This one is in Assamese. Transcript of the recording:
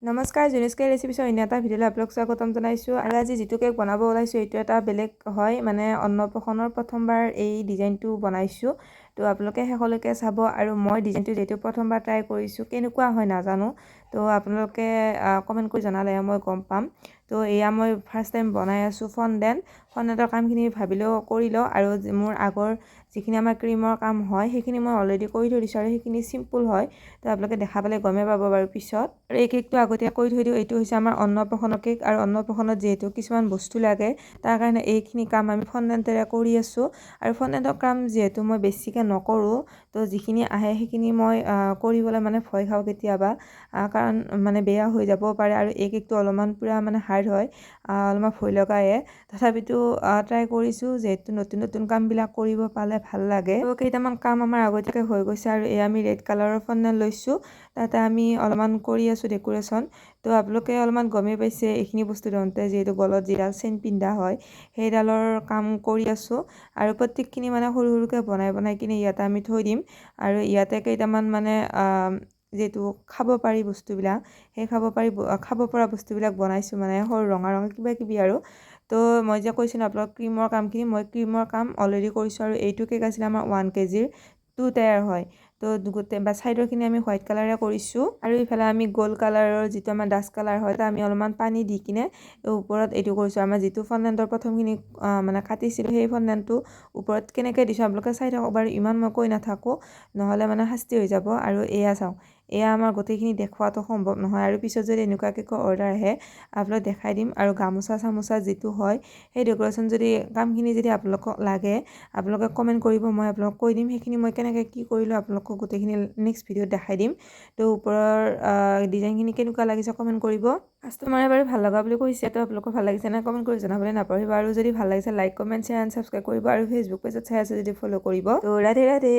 নমস্কাৰ, জুনিস্কাৰ ৰেচিপিছৰ অন্য এটা ভিডিঅ'লৈ আপোনালোক স্বাগতম জনাইছোঁ। আৰু আজি যিটো কেক বনাব ওলাইছোঁ এইটো এটা বেলেগ হয়, মানে অন্নপ্ৰসন্নৰ প্ৰথমবাৰ এই ডিজাইনটো বনাইছোঁ। তো আপোনালোকে শেষলৈকে চাব। আৰু মই ডিজাইনটো যিহেতু প্ৰথমবাৰ ট্ৰাই কৰিছোঁ, কেনেকুৱা হয় নাজানো। তো আপোনালোকে কমেণ্ট কৰি জনালেহে মই গম পাম। তো এয়া মই ফাৰ্ষ্ট টাইম বনাই আছোঁ ফণ্ডেণ্টৰ কামখিনি ভাবিলেও কৰি লওঁ। আৰু মোৰ আগৰ যিখিনি আমাৰ ক্ৰীমৰ কাম হয় সেইখিনি মই অলৰেডি কৰি থৈ দিছোঁ, আৰু সেইখিনি চিম্পুল হয়। তো আপোনালোকে দেখা পালে গমেই পাব বাৰু পিছত। আৰু এই কেকটো আগতীয়াকৈ কৰি থৈ দিওঁ। এইটো হৈছে আমাৰ অন্নপ্ৰসন্নৰ কেক, আৰু অন্নপ্ৰসন্নত যিহেতু কিছুমান বস্তু লাগে, তাৰ কাৰণে এইখিনি কাম আমি ফণ্ডেণ্টেৰে কৰি আছোঁ। আৰু ফণ্ডেণ্টৰ কাম যিহেতু মই বেছিকৈ নকৰোঁ, তো যিখিনি আহে সেইখিনি মই কৰিবলৈ মানে ভয় খাওঁ কেতিয়াবা, কাৰণ মানে বেয়া হৈ যাবও পাৰে। আৰু এই কেকটো অলপমান পূৰা মানে হাৰ্ড হয়, অলপমান ভয় লগায়ে। তথাপিতো ট্ৰাই কৰিছোঁ, যিহেতু নতুন নতুন কামবিলাক কৰিব পালে ভাল লাগে। তো কেইটামান কাম আমাৰ আগতীয়াকৈ হৈ গৈছে। আৰু এই আমি ৰেড কালাৰৰ ফণ্ডেণ্ট লৈছোঁ, তাতে আমি অলপমান কৰি আছোঁ ডেক'ৰেশ্যন। তো আপোনালোকে অলপমান গমেই পাইছে এইখিনি বস্তু ধৰোঁতে, যিহেতু গলত যিডাল চেইন পিন্ধা হয় সেইডালৰ কাম কৰি আছোঁ। আৰু প্ৰত্যেকখিনি মানে সৰু সৰুকৈ বনাই বনাই কিনে ইয়াতে আমি থৈ দিম। আৰু ইয়াতে কেইটামান মানে যিহেতু খাব পাৰি বস্তুবিলাক, সেই খাব পৰা বস্তুবিলাক বনাইছোঁ, মানে সৰু ৰঙা কিবা কিবি আৰু। তো মই যে কৈছিলোঁ আপোনালোক ক্ৰীমৰ কামখিনি, মই ক্ৰীমৰ কাম অলৰেডি কৰিছোঁ। আৰু এইটো কেক আছিলে আমাৰ 1 kg 2 টায়াৰ হয়। তো গোটেই ছাইডৰখিনি আমি হোৱাইট কালাৰে কৰিছোঁ। আৰু ইফালে আমি গ'ল্ড কালাৰৰ যিটো আমাৰ ডাষ্ট কালাৰ হয়, তাত আমি অলপমান পানী দি কিনে ওপৰত এইটো কৰিছোঁ। আমাৰ যিটো ফণ্ডেণ্টৰ প্ৰথমখিনি মানে কাটিছিলোঁ, সেই ফণ্ডেণ্টটো ওপৰত কেনেকৈ দিছোঁ আপোনালোকে চাই থাকক বাৰু। ইমান মই কৈ নাথাকোঁ, নহ'লে মানে শাস্তি হৈ যাব। আৰু এয়া চাওক, এয়া আমাৰ গোটেইখিনি দেখুৱাটো সম্ভৱ নহয়। আৰু পিছত যদি এনেকুৱা কেকৰ অৰ্ডাৰ আহে আপোনালোক দেখাই দিম। আৰু গামোচা চামোচা যিটো হয়, সেই ডেক'ৰেশ্যন যদি কামখিনি যদি আপোনালোকক লাগে, আপোনালোকে কমেণ্ট কৰিব, মই আপোনালোকক কৈ দিম। সেইখিনি মই কেনেকৈ কি কৰিলোঁ আপোনালোকক গোটেইখিনি নেক্সট ভিডিঅ'ত দেখাই দিম। তো ওপৰৰ ডিজাইনখিনি কেনেকুৱা লাগিছে কমেণ্ট কৰিব। কাষ্টমাৰে বাৰু ভাল লগা বুলি কৈছে, তো আপোনালোকৰ ভাল লাগিছে নে কমেণ্ট কৰি জনাবলৈ নাপাহৰিব। আৰু যদি ভাল লাগিছে like comment share and subscribe কৰিব। আৰু ফেচবুক পেজত চাই আছে যদি ফ'ল' কৰিব। তো ৰাধে ৰাধে।